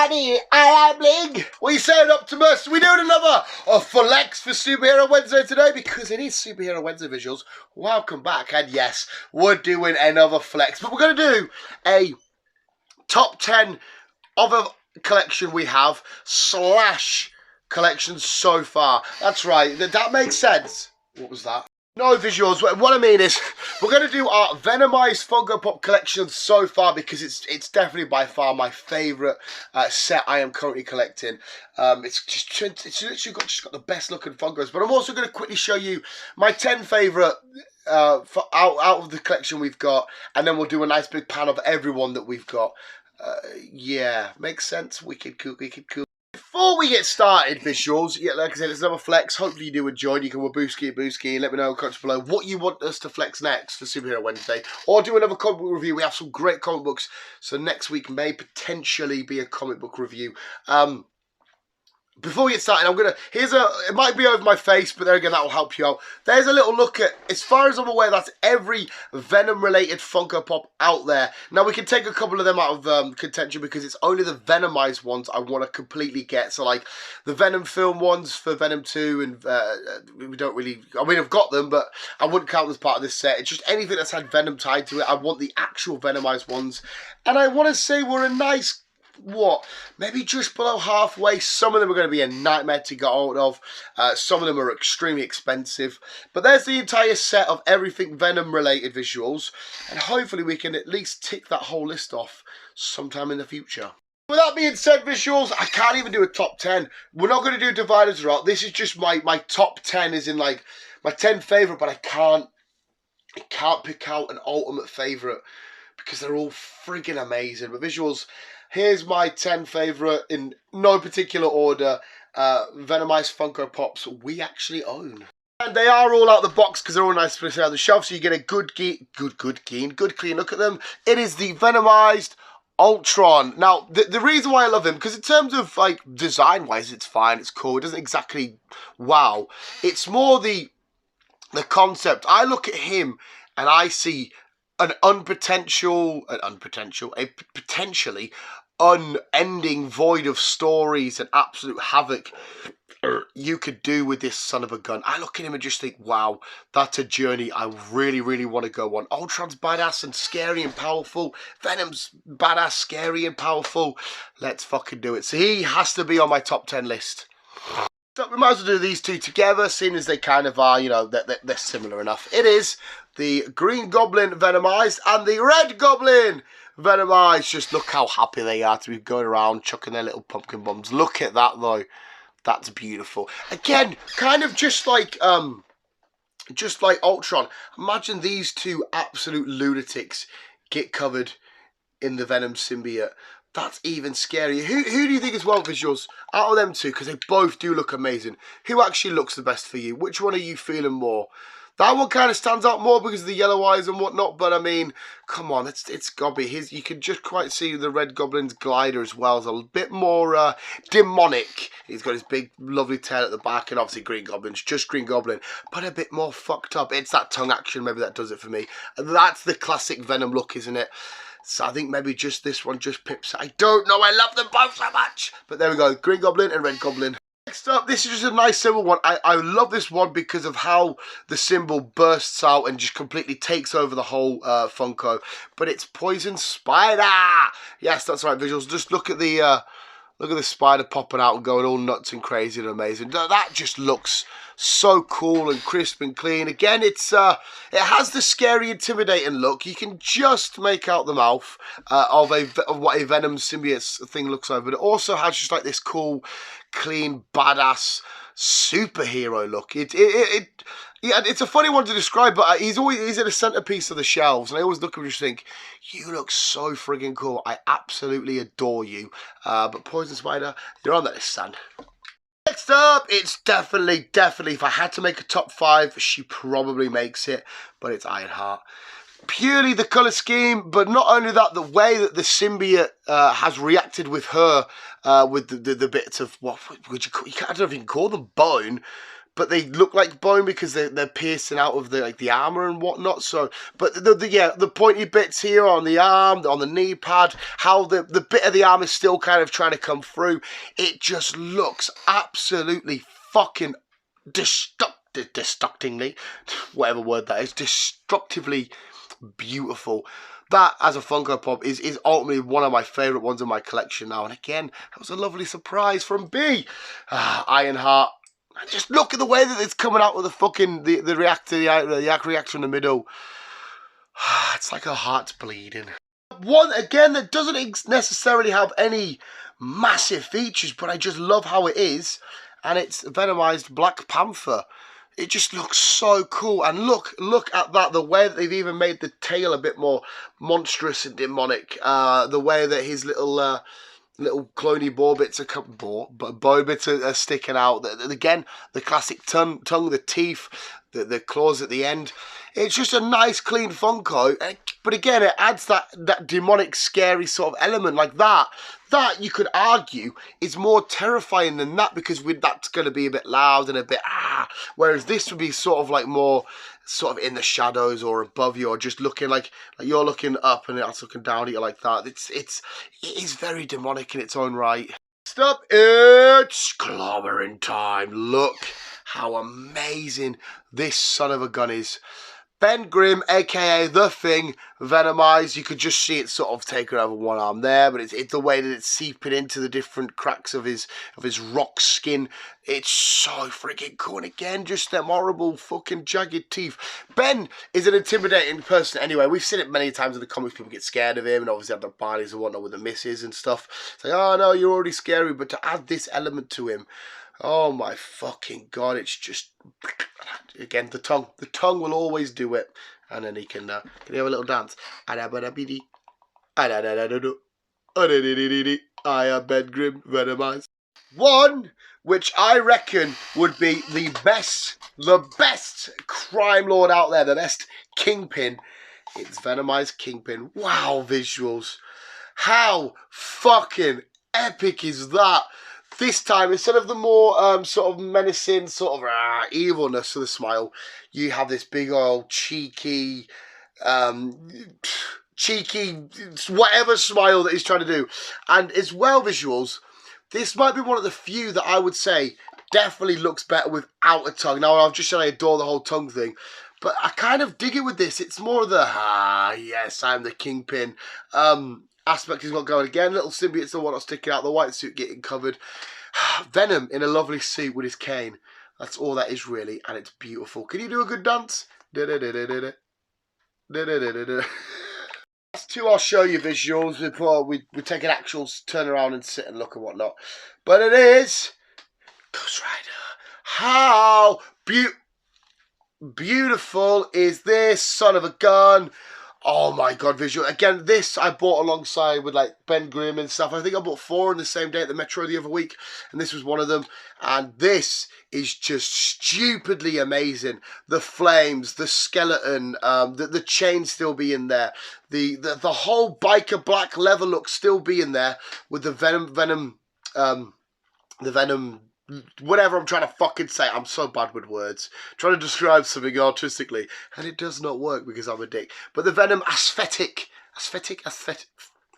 everybody, I am Ling. We said Optimus. We're doing another flex for Superhero Wednesday today because it is Superhero Wednesday visuals. Welcome back, and yes, we're doing another flex, but we're going to do a top 10 of a collection we have slash collections so far. That's right, that makes sense. What was that? No visuals. What I mean is, we're going to do our Venomized Funko Pop collection so far because it's definitely by far my favourite set I am currently collecting. It's literally just got the best looking Funkos. But I'm also going to quickly show you my 10 favourite out of the collection we've got, and then we'll do a nice big pan of everyone that we've got. Yeah, makes sense. Wicked cool, wicked cool. Before we get started, visuals, yeah, like I said, it's another flex. Hopefully you do enjoy. You can booski. Let me know in the comments below what you want us to flex next for Superhero Wednesday, or do another comic book review. We have some great comic books, so next week may potentially be a comic book review. Before we get started, it might be over my face, but there again, that will help you out. There's a little look at, as far as I'm aware, that's every Venom-related Funko Pop out there. Now, we can take a couple of them out of contention because it's only the Venomized ones I want to completely get. So, like, the Venom film ones for Venom 2, and we don't really, I mean, I've got them, but I wouldn't count them as part of this set. It's just anything that's had Venom tied to it. I want the actual Venomized ones. And I want to say we're a nice, maybe just below halfway. Some of them are going to be a nightmare to get hold of. Some of them are extremely expensive. But there's the entire set of everything Venom related visuals, and hopefully we can at least tick that whole list off sometime in the future. With that being said, visuals, I can't even do a top 10. We're not going to do dividers or out. This is just my top 10, is in like my 10 favourite, but I can't pick out an ultimate favourite because they're all friggin' amazing. But visuals, here's my 10 favourite in no particular order Venomized Funko Pops we actually own. And they are all out of the box because they're all nice to on the shelf, so you get a good clean look at them. It is the Venomized Ultron. Now, the reason why I love him, because in terms of like design-wise, it's fine, it's cool. It doesn't exactly wow. It's more the concept. I look at him and I see a potentially unending void of stories and absolute havoc you could do with this son of a gun. I look at him and just think, wow, that's a journey I really, really want to go on. Ultron's badass and scary and powerful. Venom's badass, scary and powerful. Let's fucking do it. So he has to be on my top 10 list. So we might as well do these two together, seeing as they kind of are, you know, they're similar enough. It is the Green Goblin Venomized and the Red Goblin Venomized. Just look how happy they are to be going around chucking their little pumpkin bombs. Look at that though. That's beautiful. Again, kind of just like Ultron. Imagine these two absolute lunatics get covered in the Venom symbiote. That's even scarier. Who do you think as well, visuals, out of them two, because they both do look amazing, who actually looks the best for you? Which one are you feeling more? That one kind of stands out more because of the yellow eyes and whatnot, but I mean, come on, it's got to be his. You can just quite see the Red Goblin's glider as well. It's a bit more demonic. He's got his big, lovely tail at the back, and obviously Green Goblin's just Green Goblin, but a bit more fucked up. It's that tongue action, maybe that does it for me. And that's the classic Venom look, isn't it? So I think maybe just this one just pips. I don't know, I love them both so much. But there we go, Green Goblin and Red Goblin. Next up, this is just a nice simple one. I love this one because of how the symbol bursts out and just completely takes over the whole Funko. But it's Poison Spider. Yes, that's right, visuals. Just look at the spider popping out and going all nuts and crazy and amazing. That just looks so cool and crisp and clean. Again, it has the scary, intimidating look. You can just make out the mouth of what a Venom symbiote thing looks like. But it also has just like this cool, clean, badass superhero look. Yeah, it's a funny one to describe, but he's at the centerpiece of the shelves, and I always look at him and just think, you look so friggin' cool. I absolutely adore you. But Poison Spider, you're on that list, son. Next up, it's definitely, if I had to make a top 5, she probably makes it, but it's Ironheart. Purely the colour scheme, but not only that, the way that the symbiote has reacted with her, with the bits of, what would you call, I don't know if you can call them bone, but they look like bone because they're piercing out of the armor and whatnot. So, but the pointy bits here on the arm, on the knee pad, how the bit of the arm is still kind of trying to come through. It just looks absolutely fucking destructingly, whatever word that is, destructively beautiful. That, as a Funko Pop, is ultimately one of my favourite ones in my collection now. And again, that was a lovely surprise from B. Ironheart. Just look at the way that it's coming out with the fucking, the reactor, the reactor in the middle. It's like her heart's bleeding. One, again, that doesn't necessarily have any massive features, but I just love how it is. And it's Venomized Black Panther. It just looks so cool. And look at that. The way that they've even made the tail a bit more monstrous and demonic. The way that his little clony bone bits are sticking out. Again, the classic tongue, the teeth, the claws at the end. It's just a nice, clean Funko. But again, it adds that demonic, scary sort of element like that. That, you could argue, is more terrifying than that, because that's going to be a bit loud and a bit whereas this would be sort of like more sort of in the shadows or above you, or just looking like you're looking up and it's looking down at you like that. It is very demonic in its own right. Next up, it's clobbering time. Look how amazing this son of a gun is. Ben Grimm, aka The Thing, Venomized. You could just see it sort of taken over one arm there, but it's the way that it's seeping into the different cracks of his rock skin. It's so freaking cool. And again, just them horrible fucking jagged teeth. Ben is an intimidating person anyway. We've seen it many times in the comics. People get scared of him, and obviously have the parties and whatnot with the misses and stuff. It's like, oh no, you're already scary. But to add this element to him, oh my fucking god, it's just, again, the tongue will always do it. And then he can have a little dance? I am Ben Grimm, Venomized. One which I reckon would be the best crime lord out there, the best Kingpin. It's Venomized Kingpin. Wow, visuals. How fucking epic is that? This time, instead of the more sort of menacing, sort of evilness of the smile, you have this big old cheeky, whatever smile that he's trying to do. And as well, visuals, this might be one of the few that I would say definitely looks better without a tongue. Now, I've just said I adore the whole tongue thing, but I kind of dig it with this. It's more of the, yes, I'm the Kingpin aspect he's got going. Again, little symbiotes and whatnot sticking out, the white suit getting covered. Venom in a lovely suit with his cane. That's all that is really, and it's beautiful. Can you do a good dance? That's two I'll show you visuals before we take an actual turn around and sit and look and whatnot. But it is Ghost Rider. How beautiful is this son of a gun? Oh my god, visual. Again, this I bought alongside with like Ben Grimm and stuff. I think I bought 4 on the same day at the Metro the other week, and this was one of them. And this is just stupidly amazing. The flames, the skeleton, the chain still being there. The whole biker black leather look still being there with the Venom, whatever I'm trying to fucking say. I'm so bad with words. Trying to describe something artistically, and it does not work because I'm a dick. But the Venom aesthetic.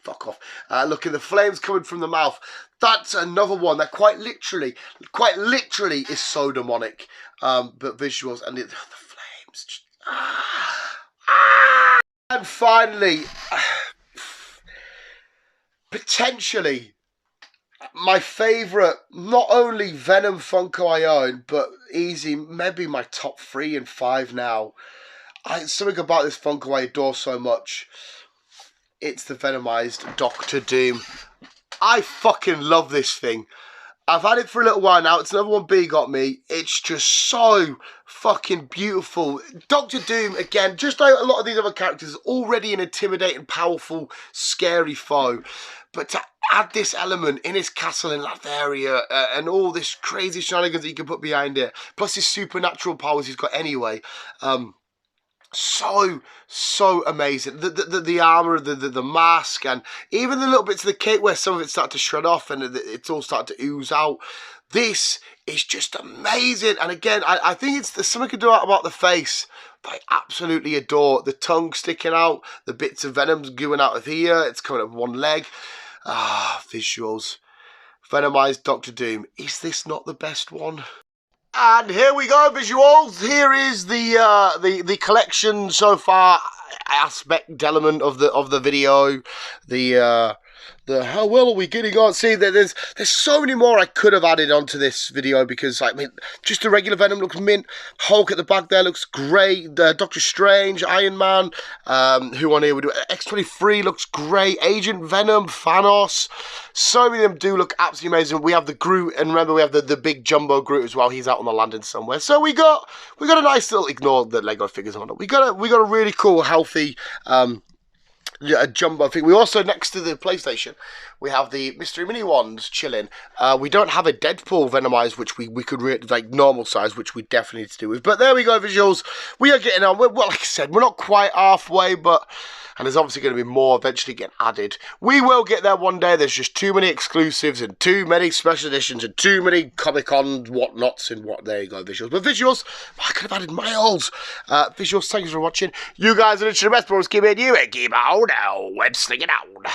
Fuck off. Look at the flames coming from the mouth. That's another one that quite literally is so demonic. But visuals and the flames. Just, And finally, potentially my favourite, not only Venom Funko I own, but easy, maybe my top 3 and 5 now. Something about this Funko I adore so much. It's the Venomized Doctor Doom. I fucking love this thing. I've had it for a little while now. It's another one B got me. It's just so fucking beautiful. Doctor Doom, again, just like a lot of these other characters, already an intimidating, powerful, scary foe. But to add this element in his castle in Latveria and all this crazy shenanigans that you can put behind it, plus his supernatural powers he's got anyway, so amazing. The armor, the mask, and even the little bits of the cape where some of it started to shred off and it's all started to ooze out. This is just amazing. And again, I think there's something to do about the face that I absolutely adore. The tongue sticking out, the bits of venom going out of here, it's coming up one leg. Visuals. Venomized Doctor Doom. Is this not the best one? And here we go, visuals. Here is the collection so far, aspect element of the video. The how well are we getting on? See, there's so many more I could have added onto this video, because I mean, just the regular Venom looks mint. Hulk at the back there looks great. Doctor Strange, Iron Man, who on here we do? X-23 looks great. Agent Venom, Thanos. So many of them do look absolutely amazing. We have the Groot, and remember we have the big jumbo Groot as well. He's out on the landing somewhere. So we got a nice little, ignore the Lego figures on it. We got a really cool, healthy a jumbo thing. We also, next to the PlayStation, we have the Mystery Mini ones chilling. We don't have a Deadpool Venomized, which we could like normal size, which we definitely need to do with. But there we go, visuals. We are getting on. Well, like I said, we're not quite halfway, and there's obviously going to be more eventually getting added. We will get there one day. There's just too many exclusives and too many special editions and too many Comic-Con whatnots and what. There you go, visuals. But visuals, I could have added miles. Visuals, thank you for watching. You guys are literally the best, bros. Keep it you and keep on out. Web slinging out.